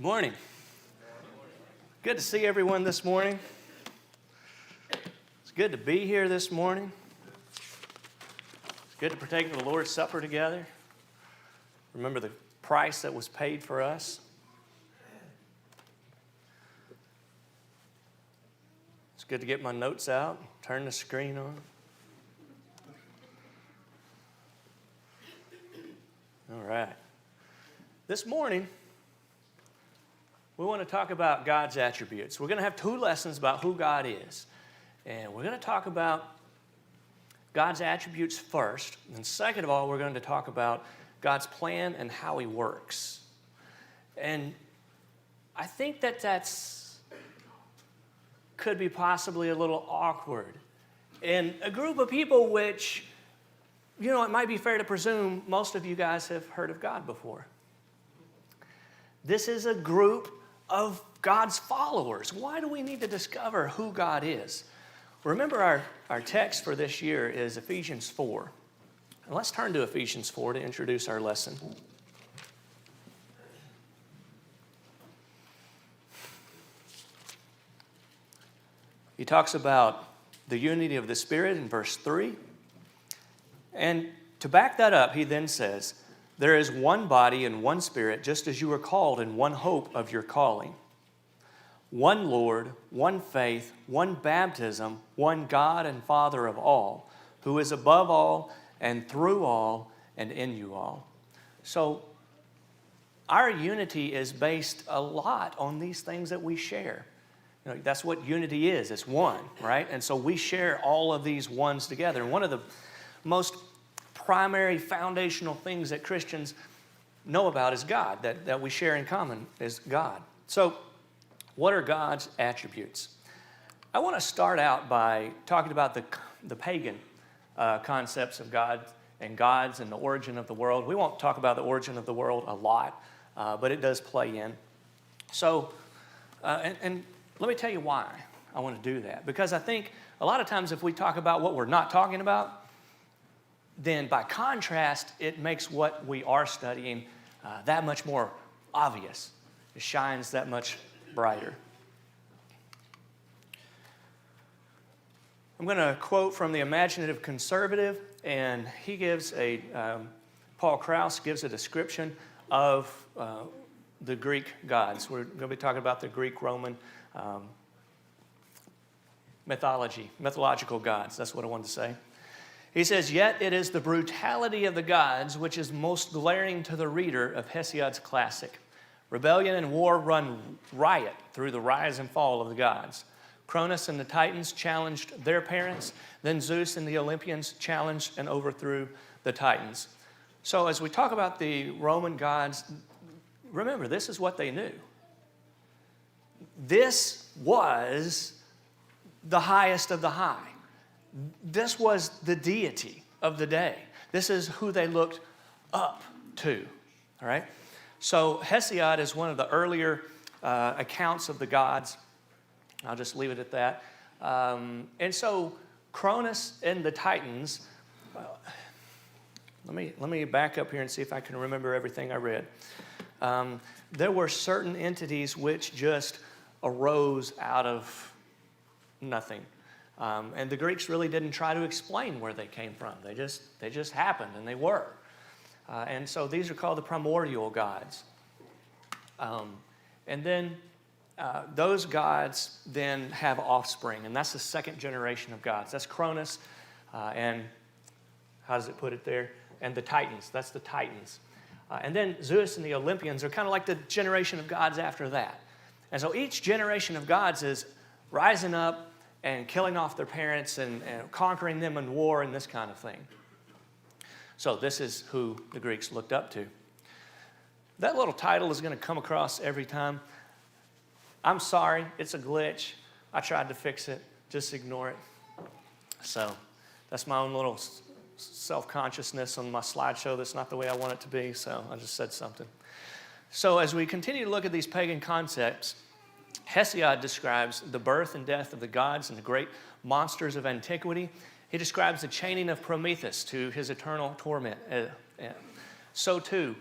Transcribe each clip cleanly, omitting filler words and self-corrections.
Good morning. Good to see everyone this morning. It's good to be here this morning. It's good to partake of the Lord's Supper together. Remember the price that was paid for us. It's good to get my notes out, turn the screen on. All right. This morning, we want to talk about God's attributes. We're going to have two lessons about who God is. And we're going to talk about God's attributes first. And second of all, we're going to talk about God's plan and how He works. And I think that's could be possibly a little awkward in a group of people which, it might be fair to presume most of you guys have heard of God before. This is a group of God's followers. Why do we need to discover who God is? Remember, our text for this year is Ephesians 4. And let's turn to Ephesians 4 to introduce our lesson. He talks about the unity of the Spirit in verse 3. And to back that up, he then says, "There is one body and one Spirit, just as you were called in one hope of your calling. One Lord, one faith, one baptism, one God and Father of all, who is above all and through all and in you all." So our unity is based a lot on these things that we share. That's what unity is. It's one, right? And so we share all of these ones together. And one of the most primary foundational things that Christians know about is God, that we share in common is God. So what are God's attributes? I want to start out by talking about the pagan concepts of God and gods and the origin of the world. We won't talk about the origin of the world a lot, but it does play in. So, and let me tell you why I want to do that. Because I think a lot of times if we talk about what we're not talking about, then by contrast, it makes what we are studying that much more obvious. It shines that much brighter. I'm going to quote from the Imaginative Conservative, and he gives Paul Krauss gives a description of the Greek gods. We're going to be talking about the Greek-Roman mythological gods. That's what I wanted to say. He says, "Yet it is the brutality of the gods which is most glaring to the reader of Hesiod's classic. Rebellion and war run riot through the rise and fall of the gods. Cronus and the Titans challenged their parents. Then Zeus and the Olympians challenged and overthrew the Titans." So as we talk about the Roman gods, remember, this is what they knew. This was the highest of the high. This was the deity of the day. This is who they looked up to, all right? So Hesiod is one of the earlier accounts of the gods. I'll just leave it at that. And so Cronus and the Titans, let me back up here and see if I can remember everything I read. There were certain entities which just arose out of nothing. And the Greeks really didn't try to explain where they came from. They just happened, and they were. And so these are called the primordial gods. And then those gods then have offspring, and that's the second generation of gods. That's Cronus, and how does it put it there? And the Titans. That's the Titans. And then Zeus and the Olympians are kind of like the generation of gods after that. And so each generation of gods is rising up and killing off their parents and conquering them in war and this kind of thing. So this is who the Greeks looked up to. That little title is going to come across every time. I'm sorry, it's a glitch. I tried to fix it. Just ignore it. So that's my own little self-consciousness on my slideshow. That's not the way I want it to be, so I just said something. So as we continue to look at these pagan concepts, Hesiod describes the birth and death of the gods and the great monsters of antiquity. He describes the chaining of Prometheus to his eternal torment. So too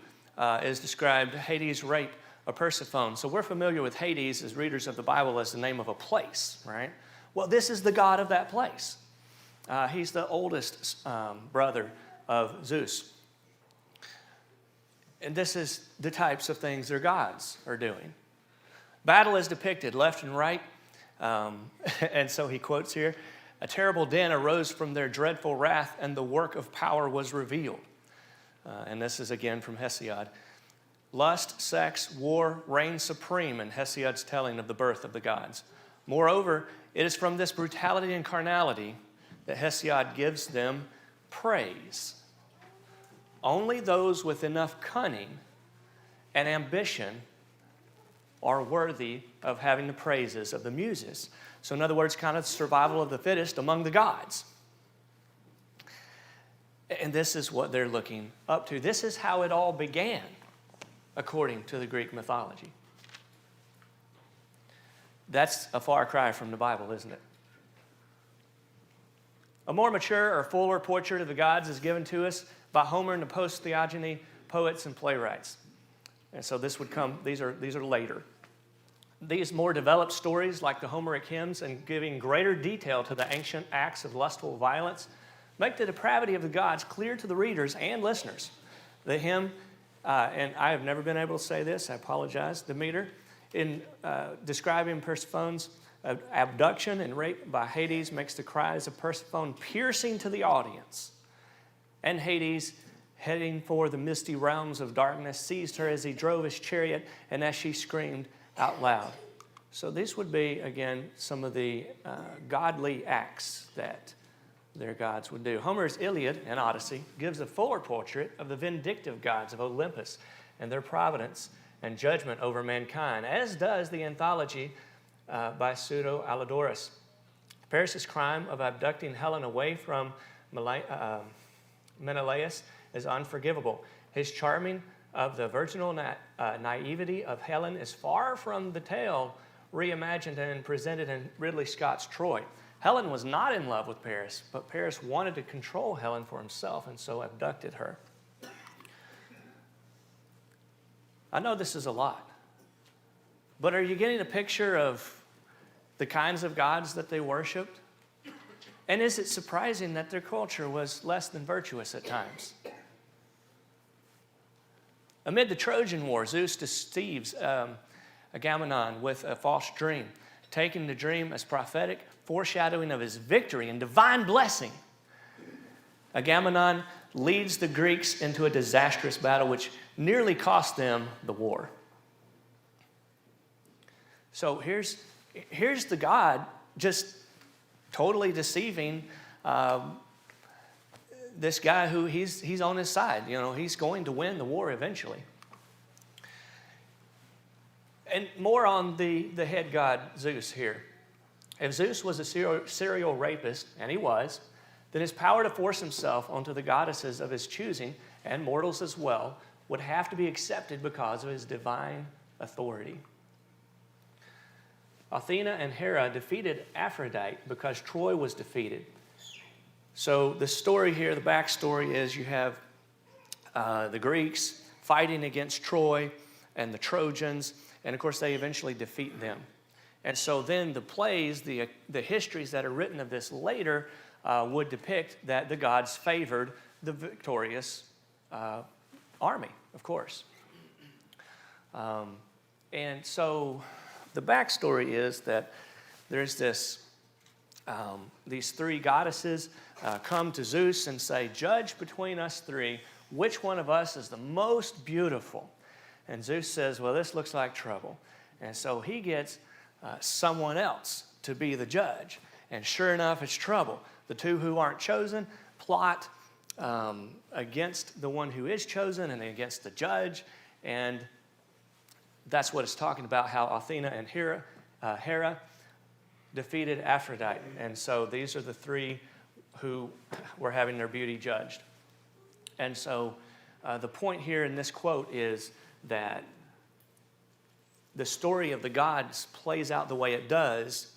is described Hades' rape or Persephone. So we're familiar with Hades as readers of the Bible as the name of a place, right? Well, this is the god of that place. He's the oldest brother of Zeus. And this is the types of things their gods are doing. Battle is depicted left and right. And so he quotes here, a terrible din arose from their dreadful wrath, and the work of power was revealed. And this is again from Hesiod. Lust, sex, war reign supreme in Hesiod's telling of the birth of the gods. Moreover, it is from this brutality and carnality that Hesiod gives them praise. Only those with enough cunning and ambition are worthy of having the praises of the muses. So in other words, kind of survival of the fittest among the gods. And this is what they're looking up to. This is how it all began, according to the Greek mythology. That's a far cry from the Bible, isn't it? A more mature or fuller portrait of the gods is given to us by Homer and the post-Theogony poets and playwrights. And so this would come, these are later. These more developed stories, like the Homeric hymns, and giving greater detail to the ancient acts of lustful violence, make the depravity of the gods clear to the readers and listeners. The hymn, and I have never been able to say this, I apologize, Demeter, in describing Persephone's abduction and rape by Hades, makes the cries of Persephone piercing to the audience. And Hades, heading for the misty realms of darkness, seized her as he drove his chariot, and as she screamed out loud. So these would be, again, some of the godly acts that their gods would do. Homer's Iliad and Odyssey gives a fuller portrait of the vindictive gods of Olympus and their providence and judgment over mankind, as does the anthology by Pseudo-Alodorus. Paris' crime of abducting Helen away from Menelaus is unforgivable. His charming of the virginal naivety of Helen is far from the tale reimagined and presented in Ridley Scott's Troy. Helen was not in love with Paris, but Paris wanted to control Helen for himself and so abducted her. I know this is a lot, but are you getting a picture of the kinds of gods that they worshiped? And is it surprising that their culture was less than virtuous at times? Amid the Trojan War, Zeus deceives Agamemnon with a false dream, taking the dream as prophetic, foreshadowing of his victory and divine blessing. Agamemnon leads the Greeks into a disastrous battle which nearly cost them the war. So here's the god just totally deceiving this guy who he's on his side. You know, he's going to win the war eventually. And more on the head god Zeus here. If Zeus was a serial rapist, and he was, then his power to force himself onto the goddesses of his choosing, and mortals as well, would have to be accepted because of his divine authority. Athena and Hera defeated Aphrodite because Troy was defeated. So the story here, the backstory is you have the Greeks fighting against Troy and the Trojans, and of course they eventually defeat them. And so then the plays, the histories that are written of this later would depict that the gods favored the victorious army, of course. And so the backstory is that there's these three goddesses come to Zeus and say, "Judge between us three, which one of us is the most beautiful?" And Zeus says, "Well, this looks like trouble." And so he gets someone else to be the judge. And sure enough, it's trouble. The two who aren't chosen plot against the one who is chosen and against the judge. And that's what it's talking about, how Athena and Hera defeated Aphrodite. And so these are the three who were having their beauty judged. And so the point here in this quote is that the story of the gods plays out the way it does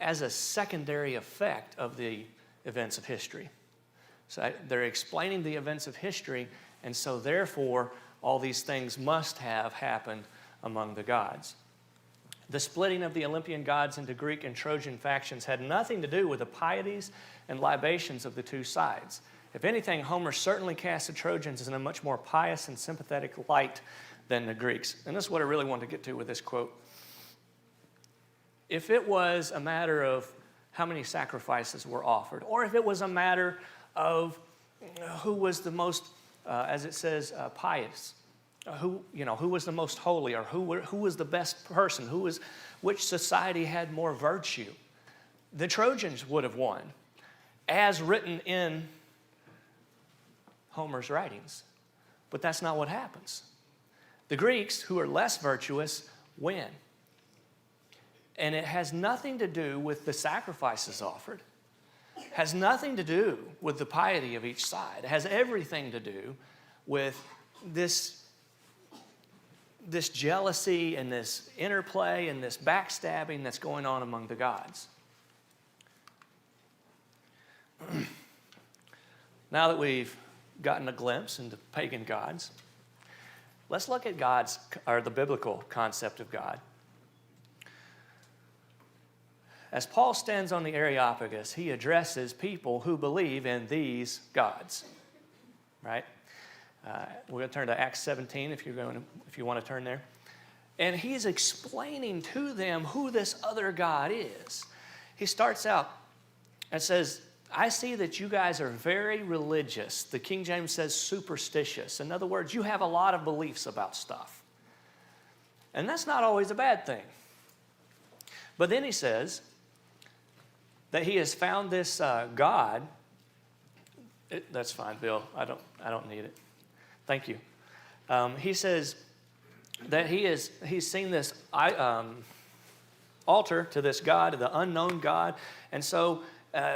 as a secondary effect of the events of history. So they're explaining the events of history, and so therefore all these things must have happened among the gods. The splitting of the Olympian gods into Greek and Trojan factions had nothing to do with the pieties and libations of the two sides. If anything, Homer certainly cast the Trojans in a much more pious and sympathetic light than the Greeks. And this is what I really wanted to get to with this quote. If it was a matter of how many sacrifices were offered, or if it was a matter of who was the most, as it says, pious, who was the most holy, or who was the best person, which society had more virtue, the Trojans would have won, as written in Homer's writings. But that's not what happens. The Greeks, who are less virtuous, win. And it has nothing to do with the sacrifices offered. It has nothing to do with the piety of each side. It has everything to do with this jealousy and this interplay and this backstabbing that's going on among the gods. Now that we've gotten a glimpse into pagan gods, let's look at the biblical concept of God. As Paul stands on the Areopagus, he addresses people who believe in these gods, right? We're going to turn to Acts 17 if you want to turn there. And he's explaining to them who this other God is. He starts out and says, I see that you guys are very religious. The King James says superstitious. In other words, you have a lot of beliefs about stuff. And that's not always a bad thing. But then he says that he has found this God. That's fine, Bill. I don't need it. Thank you. He says that he's seen this altar to this God, the unknown God. And so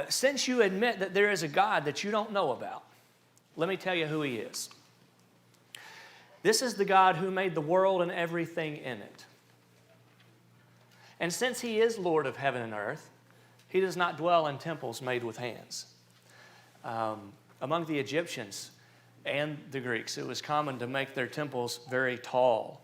since you admit that there is a God that you don't know about, let me tell you who he is. This is the God who made the world and everything in it. And since he is Lord of heaven and earth, he does not dwell in temples made with hands. Among the Egyptians and the Greeks, it was common to make their temples very tall,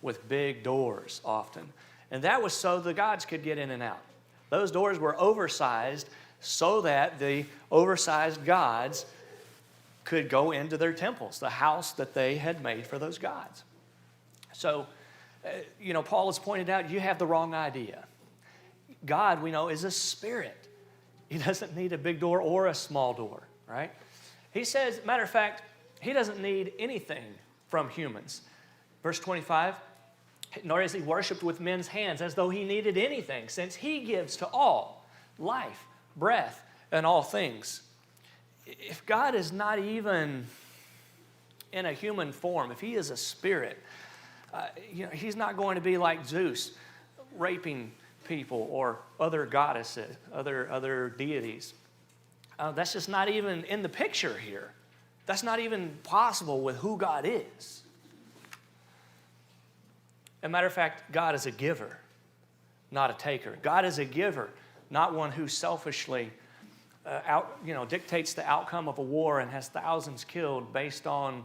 with big doors often. And that was so the gods could get in and out. Those doors were oversized so that the oversized gods could go into their temples, the house that they had made for those gods. So, Paul has pointed out, you have the wrong idea. God, we know, is a spirit. He doesn't need a big door or a small door, right? He says, matter of fact, he doesn't need anything from humans. Verse 25, nor is he worshipped with men's hands as though he needed anything, since he gives to all life, breath, and all things. If God is not even in a human form, if he is a spirit, he's not going to be like Zeus, raping people or other goddesses, other deities. That's just not even in the picture here. That's not even possible with who God is. As a matter of fact, God is a giver, not a taker. God is a giver, not one who selfishly dictates the outcome of a war and has thousands killed based on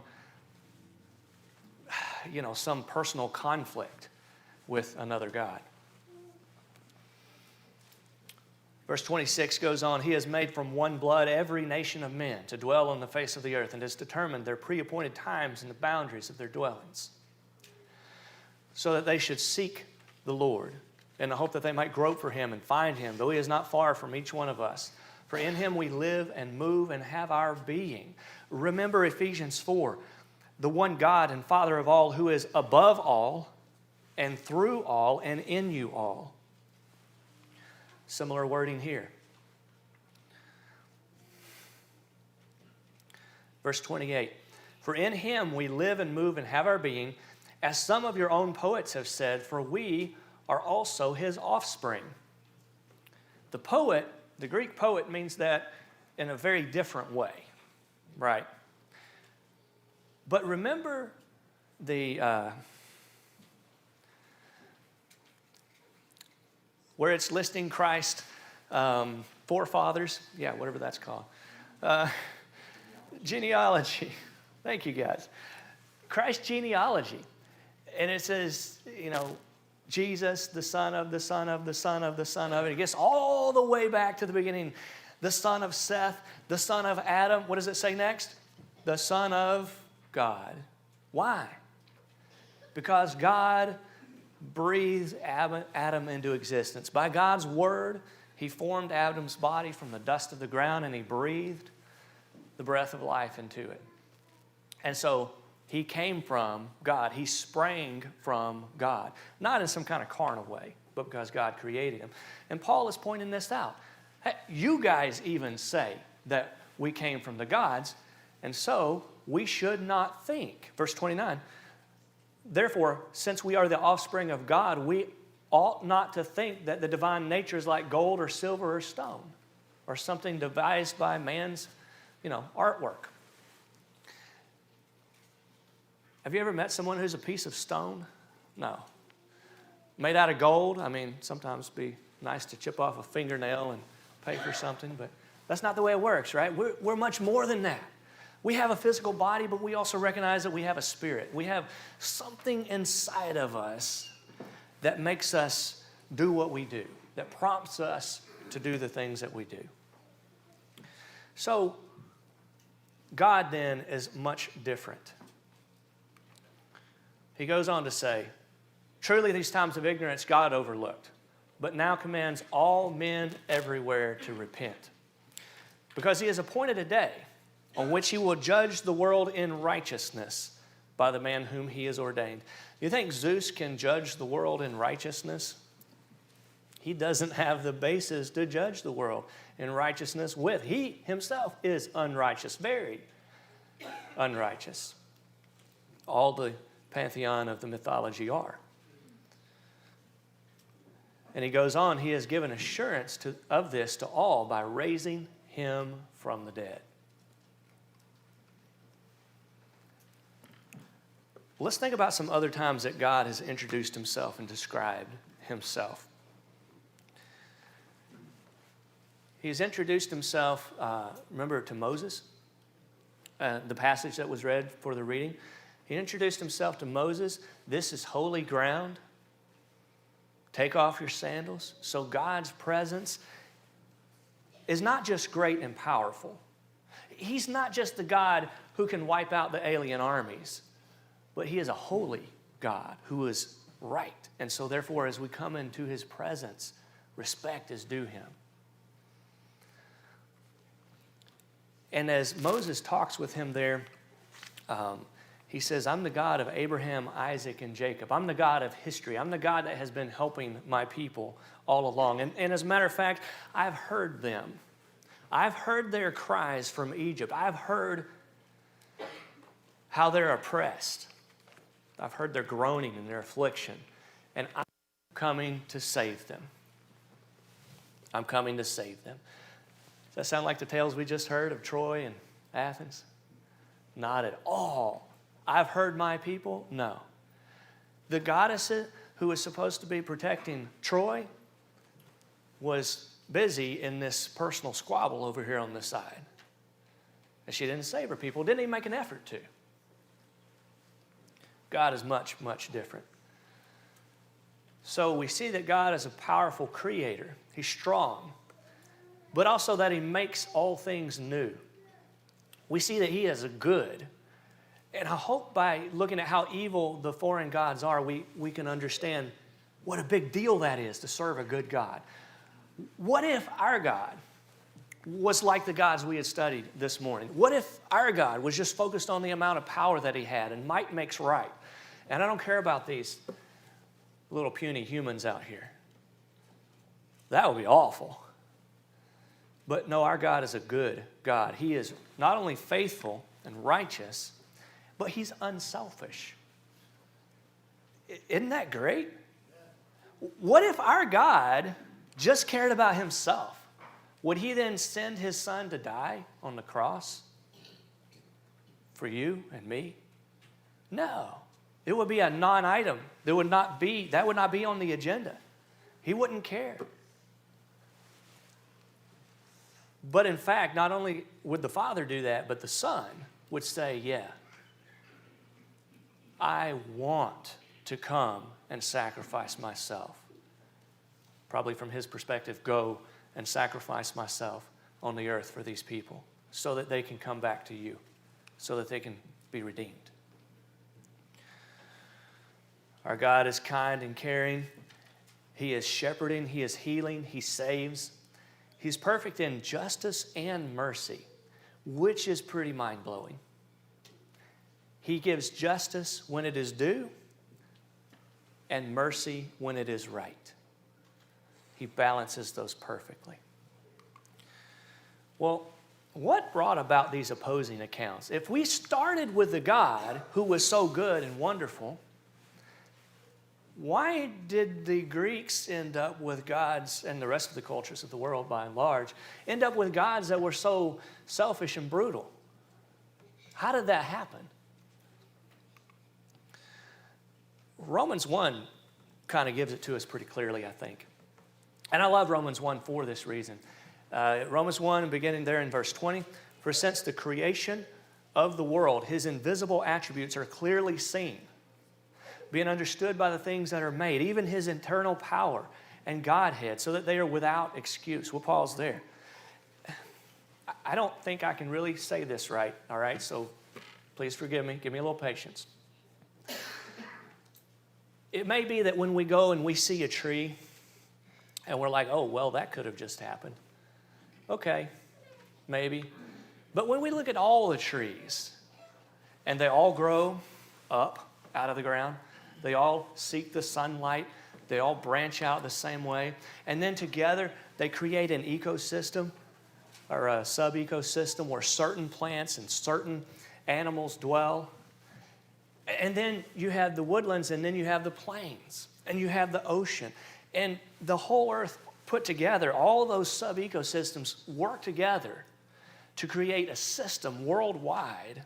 some personal conflict with another God. Verse 26 goes on, he has made from one blood every nation of men to dwell on the face of the earth and has determined their pre-appointed times and the boundaries of their dwellings, so that they should seek the Lord in the hope that they might grope for him and find him, though he is not far from each one of us. For in him we live and move and have our being. Remember Ephesians 4, the one God and Father of all, who is above all and through all and in you all. Similar wording here. Verse 28, for in him we live and move and have our being, as some of your own poets have said, for we are also his offspring. The Greek poet means that in a very different way, right? But remember where it's listing Christ forefathers, whatever that's called. Genealogy. Thank you, guys. Christ's genealogy. And it says Jesus, the son of the son of the son of the son of. And it gets all the way back to the beginning. The son of Seth, the son of Adam. What does it say next? The son of God. Why? Because God breathed Adam into existence. By God's word, he formed Adam's body from the dust of the ground, and he breathed the breath of life into it. And so he came from God. He sprang from God. Not in some kind of carnal way, but because God created him. And Paul is pointing this out. Hey, you guys even say that we came from the gods, and so we should not think. Verse 29, therefore, since we are the offspring of God, we ought not to think that the divine nature is like gold or silver or stone or something devised by man's, artwork. Have you ever met someone who's a piece of stone? No. Made out of gold? Sometimes it'd be nice to chip off a fingernail and pay for something, but that's not the way it works, right? We're much more than that. We have a physical body, but we also recognize that we have a spirit. We have something inside of us that makes us do what we do, that prompts us to do the things that we do. So, God then is much different. He goes on to say, truly these times of ignorance God overlooked, but now commands all men everywhere to repent. Because he has appointed a day on which he will judge the world in righteousness by the man whom he has ordained. You think Zeus can judge the world in righteousness? He doesn't have the basis to judge the world in righteousness with. He himself is unrighteous, very unrighteous. All the pantheon of the mythology are. And he goes on, he has given assurance of this to all by raising him from the dead. Let's think about some other times that God has introduced himself and described himself. He's introduced himself, remember, to Moses, the passage that was read for the reading. He introduced himself to Moses. This is holy ground. Take off your sandals. So God's presence is not just great and powerful. He's not just the God who can wipe out the alien armies, but he is a holy God who is right. And so therefore, as we come into his presence, respect is due him. And as Moses talks with him there, he says, I'm the God of Abraham, Isaac, and Jacob. I'm the God of history. I'm the God that has been helping my people all along. And as a matter of fact, I've heard them. I've heard their cries from Egypt. I've heard how they're oppressed. I've heard their groaning and their affliction. And I'm coming to save them. I'm coming to save them. Does that sound like the tales we just heard of Troy and Athens? Not at all. I've heard my people? No. The goddess who was supposed to be protecting Troy was busy in this personal squabble over here on this side. And she didn't save her people, didn't even make an effort to. God is much, much different. So we see that God is a powerful creator. He's strong, but also that he makes all things new. We see that he is a good. And I hope by looking at how evil the foreign gods are, we can understand what a big deal that is to serve a good God. What if our God was like the gods we had studied this morning? What if our God was just focused on the amount of power that he had and might makes right? And I don't care about these little puny humans out here. That would be awful. But no, our God is a good God. He is not only faithful and righteous, but he's unselfish. Isn't that great? What if our God just cared about himself? Would he then send his son to die on the cross for you and me? No. It would be a non-item. That would not be on the agenda. He wouldn't care. But in fact, not only would the Father do that, but the Son would say, yeah, I want to come and sacrifice myself. Probably from his perspective, go and sacrifice myself on the earth for these people so that they can come back to you, so that they can be redeemed. Our God is kind and caring. He is shepherding. He is healing. He saves. He's perfect in justice and mercy, which is pretty mind-blowing. He gives justice when it is due and mercy when it is right. He balances those perfectly. Well, what brought about these opposing accounts? If we started with the God who was so good and wonderful, why did the Greeks end up with gods, and the rest of the cultures of the world by and large, end up with gods that were so selfish and brutal? How did that happen? Romans 1 kind of gives it to us pretty clearly, I think. And I love Romans 1 for this reason. Romans 1, beginning there in verse 20, for since the creation of the world, his invisible attributes are clearly seen, being understood by the things that are made, even his eternal power and Godhead, so that they are without excuse. We'll pause there. I don't think I can really say this right, all right? So please forgive me. Give me a little patience. It may be that when we go and we see a tree and we're like, oh, well, that could have just happened. Okay, maybe. But when we look at all the trees and they all grow up out of the ground, they all seek the sunlight, they all branch out the same way, and then together they create an ecosystem or a sub-ecosystem where certain plants and certain animals dwell. And then you have the woodlands, and then you have the plains, and you have the ocean. And the whole earth put together, all of those sub-ecosystems work together to create a system worldwide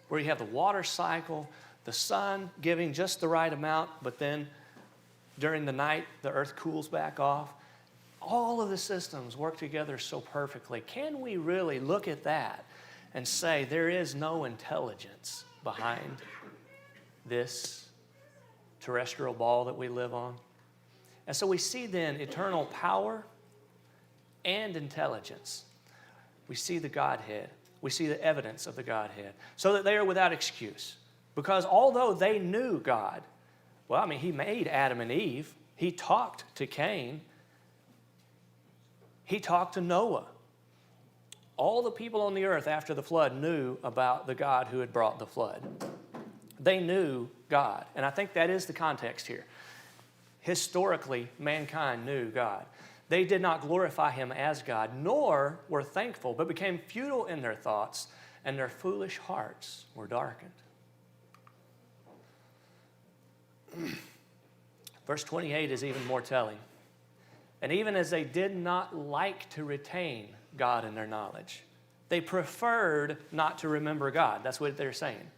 where you have the water cycle, the sun giving just the right amount, but then during the night, the earth cools back off. All of the systems work together so perfectly. Can we really look at that and say there is no intelligence behind this terrestrial ball that we live on? And so we see then eternal power and intelligence. We see the Godhead. We see the evidence of the Godhead, so that they are without excuse. Because although they knew God, well, I mean, he made Adam and Eve. He talked to Cain. He talked to Noah. All the people on the earth after the flood knew about the God who had brought the flood. They knew God. And I think that is the context here. Historically, mankind knew God. They did not glorify him as God, nor were thankful, but became futile in their thoughts, and their foolish hearts were darkened. Verse 28 is even more telling. And even as they did not like to retain God in their knowledge, they preferred not to remember God. That's what they're saying.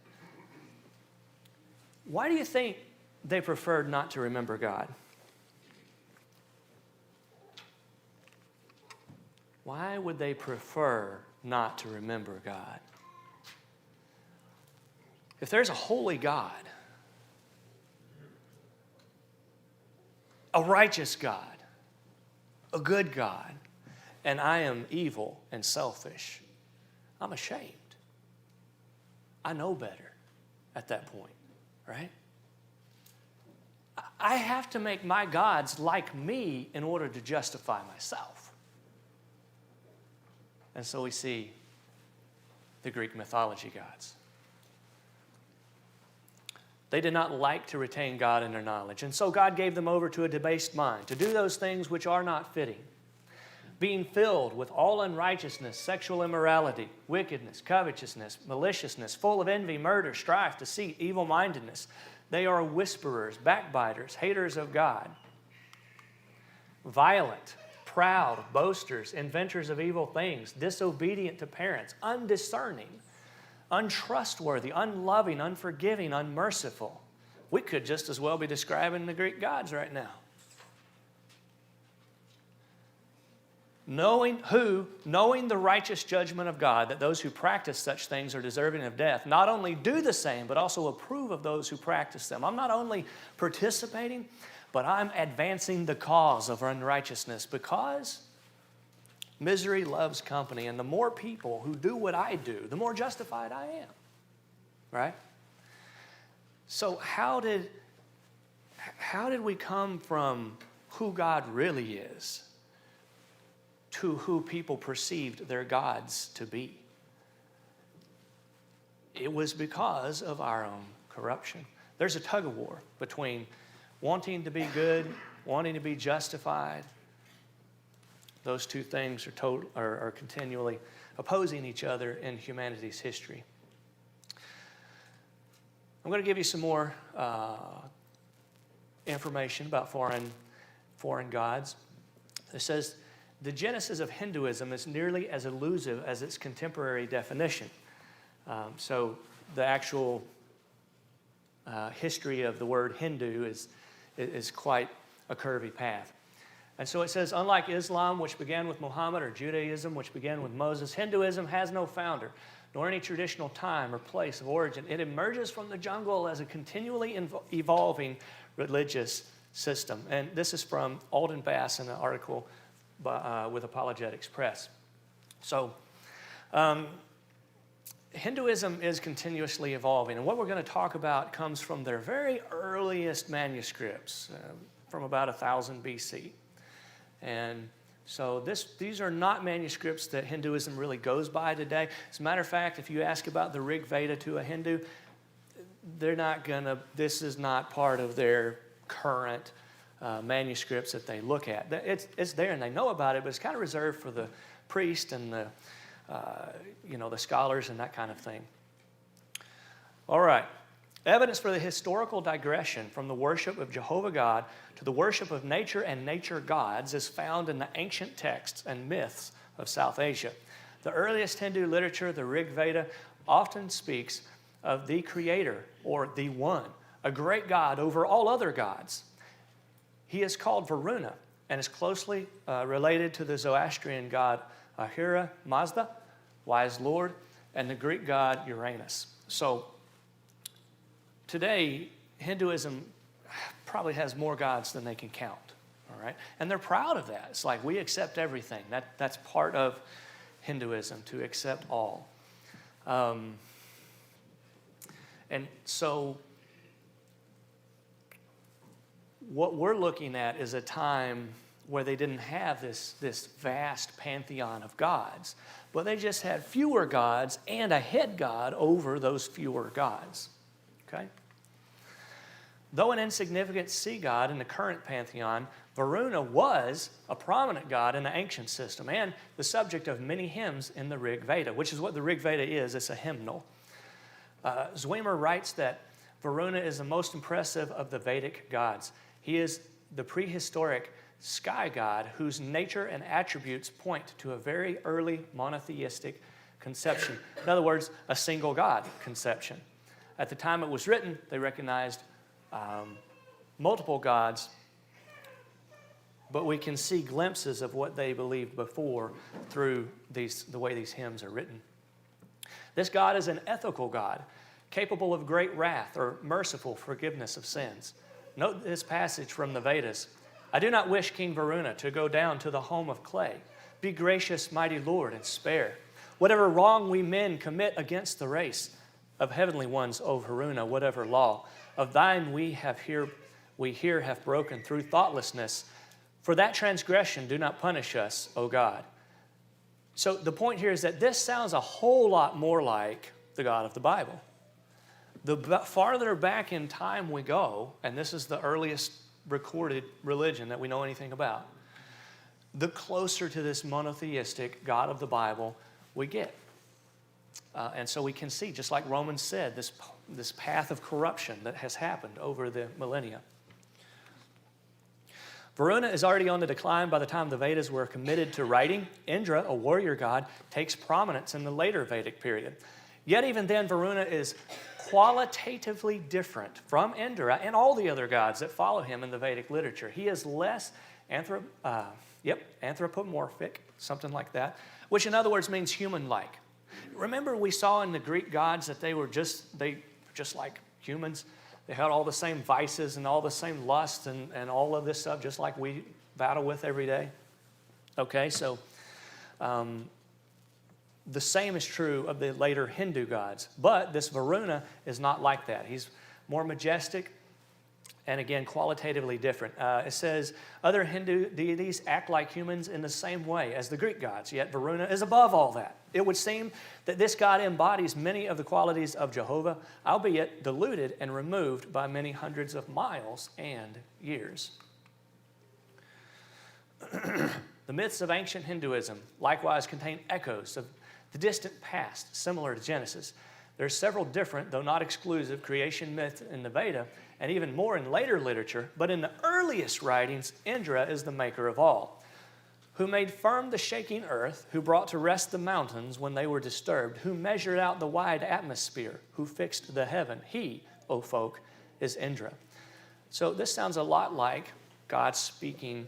Why do you think they preferred not to remember God? Why would they prefer not to remember God? If there's a holy God, a righteous God, a good God, and I am evil and selfish, I'm ashamed. I know better at that point, right? I have to make my gods like me in order to justify myself. And so we see the Greek mythology gods. They did not like to retain God in their knowledge. And so God gave them over to a debased mind, to do those things which are not fitting, being filled with all unrighteousness, sexual immorality, wickedness, covetousness, maliciousness, full of envy, murder, strife, deceit, evil-mindedness. They are whisperers, backbiters, haters of God, violent, proud, boasters, inventors of evil things, disobedient to parents, undiscerning, untrustworthy, unloving, unforgiving, unmerciful. We could just as well be describing the Greek gods right now. knowing the righteous judgment of God, that those who practice such things are deserving of death, not only do the same, but also approve of those who practice them. I'm not only participating, but I'm advancing the cause of unrighteousness, because misery loves company, and the more people who do what I do, the more justified I am. Right? So how did we come from who God really is to who people perceived their gods to be? It was because of our own corruption. There's a tug of war between wanting to be good, wanting to be justified. Those two things are continually opposing each other in humanity's history. I'm going to give you some more information about foreign gods. It says, the genesis of Hinduism is nearly as elusive as its contemporary definition. So the actual history of the word Hindu is quite a curvy path. And so it says, unlike Islam, which began with Muhammad, or Judaism, which began with Moses, Hinduism has no founder, nor any traditional time or place of origin. It emerges from the jungle as a continually evolving religious system. And this is from Alden Bass in an article with Apologetics Press. So Hinduism is continuously evolving. And what we're going to talk about comes from their very earliest manuscripts from about 1000 BC. And so these are not manuscripts that Hinduism really goes by today. As a matter of fact, if you ask about the Rig Veda to a Hindu, this is not part of their current manuscripts that they look at. It's there and they know about it, but it's kind of reserved for the priest and the scholars and that kind of thing. All right. Evidence for the historical digression from the worship of Jehovah God to the worship of nature and nature gods is found in the ancient texts and myths of South Asia. The earliest Hindu literature, the Rig Veda, often speaks of the Creator, or the One, a great God over all other gods. He is called Varuna and is closely related to the Zoroastrian god Ahura Mazda, wise Lord, and the Greek god Uranus. So today, Hinduism probably has more gods than they can count, all right? And they're proud of that. It's like, we accept everything. That's part of Hinduism, to accept all. And so what we're looking at is a time where they didn't have this vast pantheon of gods, but they just had fewer gods and a head god over those fewer gods. Okay? Though an insignificant sea god in the current pantheon, Varuna was a prominent god in the ancient system and the subject of many hymns in the Rig Veda, which is what the Rig Veda is. It's a hymnal. Zweimer writes that Varuna is the most impressive of the Vedic gods. He is the prehistoric sky god whose nature and attributes point to a very early monotheistic conception. In other words, a single god conception. At the time it was written, they recognized multiple gods, but we can see glimpses of what they believed before through the way these hymns are written. This God is an ethical God, capable of great wrath or merciful forgiveness of sins. Note this passage from the Vedas. I do not wish King Varuna to go down to the home of clay. Be gracious, mighty Lord, and spare. Whatever wrong we men commit against the race of heavenly ones, O Varuna, whatever law of thine we here have broken through thoughtlessness. For that transgression do not punish us, O God. So the point here is that this sounds a whole lot more like the God of the Bible. The farther back in time we go, and this is the earliest recorded religion that we know anything about, the closer to this monotheistic God of the Bible we get. And so we can see, just like Romans said, this path of corruption that has happened over the millennia. Varuna is already on the decline by the time the Vedas were committed to writing. Indra, a warrior god, takes prominence in the later Vedic period. Yet even then, Varuna is qualitatively different from Indra and all the other gods that follow him in the Vedic literature. He is less anthropomorphic, something like that, which in other words means human-like. Remember we saw in the Greek gods that they were just like humans. They had all the same vices and all the same lusts and all of this stuff, just like we battle with every day. Okay, so the same is true of the later Hindu gods. But this Varuna is not like that. He's more majestic and, again, qualitatively different. It says, other Hindu deities act like humans in the same way as the Greek gods, yet Varuna is above all that. It would seem that this god embodies many of the qualities of Jehovah, albeit diluted and removed by many hundreds of miles and years. The myths of ancient Hinduism likewise contain echoes of the distant past, similar to Genesis. There are several different, though not exclusive, creation myths in the Veda, and even more in later literature, but in the earliest writings, Indra is the maker of all, who made firm the shaking earth, who brought to rest the mountains when they were disturbed, who measured out the wide atmosphere, who fixed the heaven. He, O folk, is Indra. So this sounds a lot like God speaking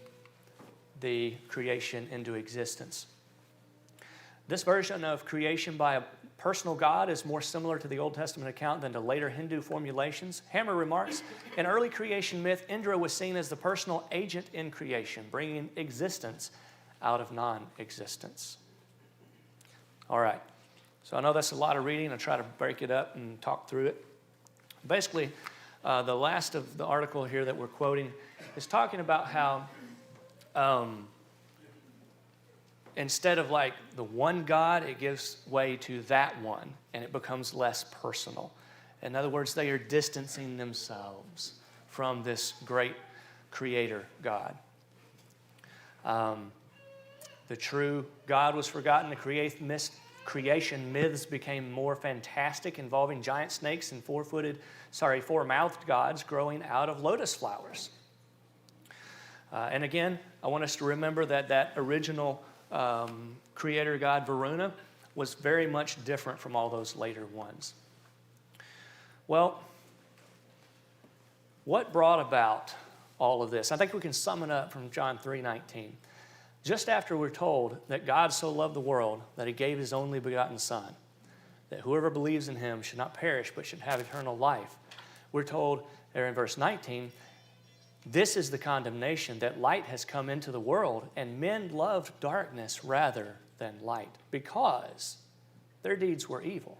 the creation into existence. This version of creation by a personal God is more similar to the Old Testament account than to later Hindu formulations. Hammer remarks, in early creation myth, Indra was seen as the personal agent in creation, bringing existence out of non-existence. All right, so I know that's a lot of reading. I'll try to break it up and talk through it. Basically, the last of the article here that we're quoting is talking about how instead of like the one God, it gives way to that one, and it becomes less personal. In other words, they are distancing themselves from this great creator God. The true God was forgotten. The creation myths became more fantastic, involving giant snakes and four-mouthed gods growing out of lotus flowers. And again, I want us to remember that original creator God Varuna was very much different from all those later ones. Well, what brought about all of this? I think we can sum it up from John 3:19. Just after we're told that God so loved the world that he gave his only begotten Son, that whoever believes in him should not perish but should have eternal life, we're told there in verse 19, this is the condemnation, that light has come into the world, and men loved darkness rather than light, because their deeds were evil.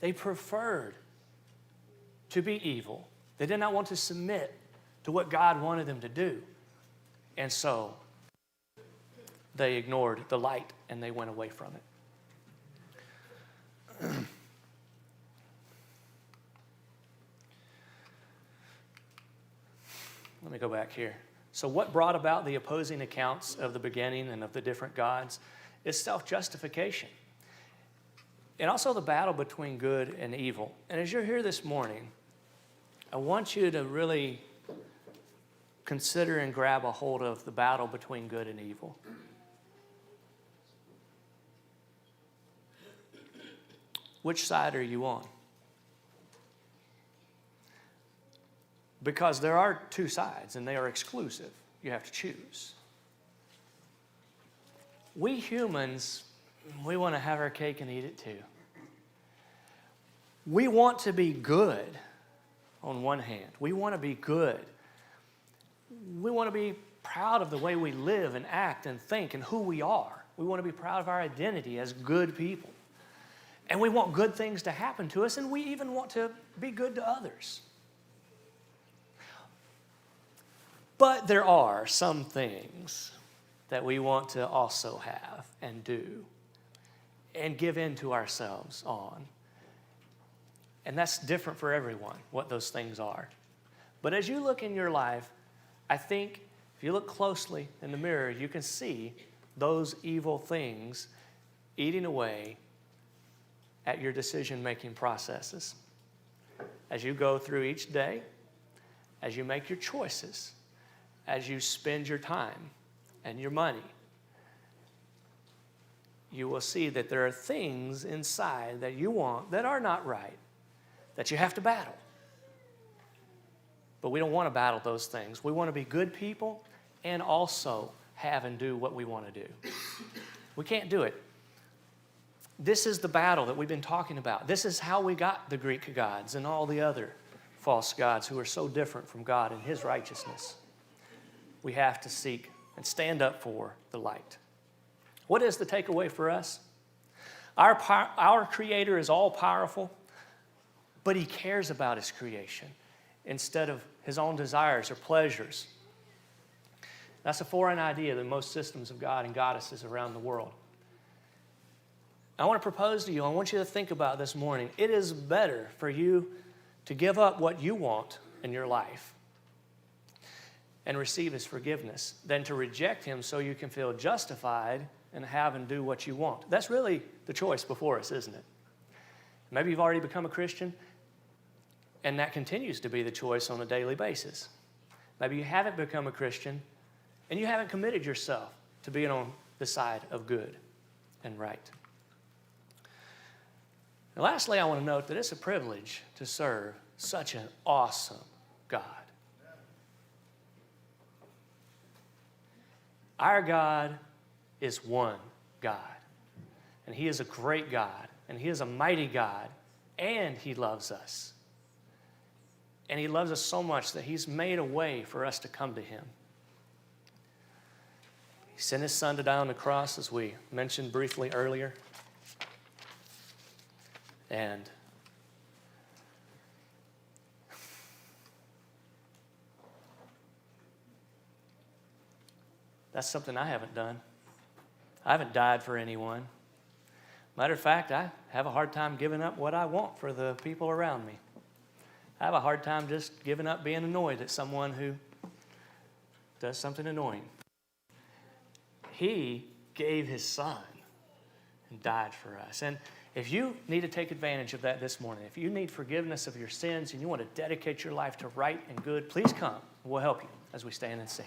They preferred to be evil. They did not want to submit to what God wanted them to do. And so they ignored the light and they went away from it. Let me go back here. So what brought about the opposing accounts of the beginning and of the different gods is self-justification. And also the battle between good and evil. And as you're here this morning, I want you to really consider and grab a hold of the battle between good and evil. Which side are you on? Because there are two sides, and they are exclusive. You have to choose. We humans, we want to have our cake and eat it too. We want to be good on one hand. We want to be good. We want to be proud of the way we live and act and think and who we are. We want to be proud of our identity as good people. And we want good things to happen to us, and we even want to be good to others. But there are some things that we want to also have and do and give in to ourselves on. And that's different for everyone, what those things are. But as you look in your life, I think if you look closely in the mirror, you can see those evil things eating away at your decision-making processes. As you go through each day, as you make your choices, as you spend your time and your money, you will see that there are things inside that you want that are not right, that you have to battle. But we don't want to battle those things. We want to be good people and also have and do what we want to do. We can't do it. This is the battle that we've been talking about. This is how we got the Greek gods and all the other false gods who are so different from God and His righteousness. We have to seek and stand up for the light. What is the takeaway for us? Our Creator is all-powerful, but He cares about His creation instead of His own desires or pleasures. That's a foreign idea than most systems of God and goddesses around the world. I want to propose to you, I want you to think about this morning, it is better for you to give up what you want in your life and receive His forgiveness than to reject Him so you can feel justified and have and do what you want. That's really the choice before us, isn't it? Maybe you've already become a Christian, and that continues to be the choice on a daily basis. Maybe you haven't become a Christian, and you haven't committed yourself to being on the side of good and right. And lastly, I want to note that it's a privilege to serve such an awesome God. Our God is one God, and He is a great God, and He is a mighty God, and He loves us. And He loves us so much that He's made a way for us to come to Him. He sent His Son to die on the cross, as we mentioned briefly earlier. And that's something I haven't done. I haven't died for anyone. Matter of fact, I have a hard time giving up what I want for the people around me. I have a hard time just giving up being annoyed at someone who does something annoying. He gave His Son and died for us. And if you need to take advantage of that this morning, if you need forgiveness of your sins and you want to dedicate your life to right and good, please come. We'll help you as we stand and sing.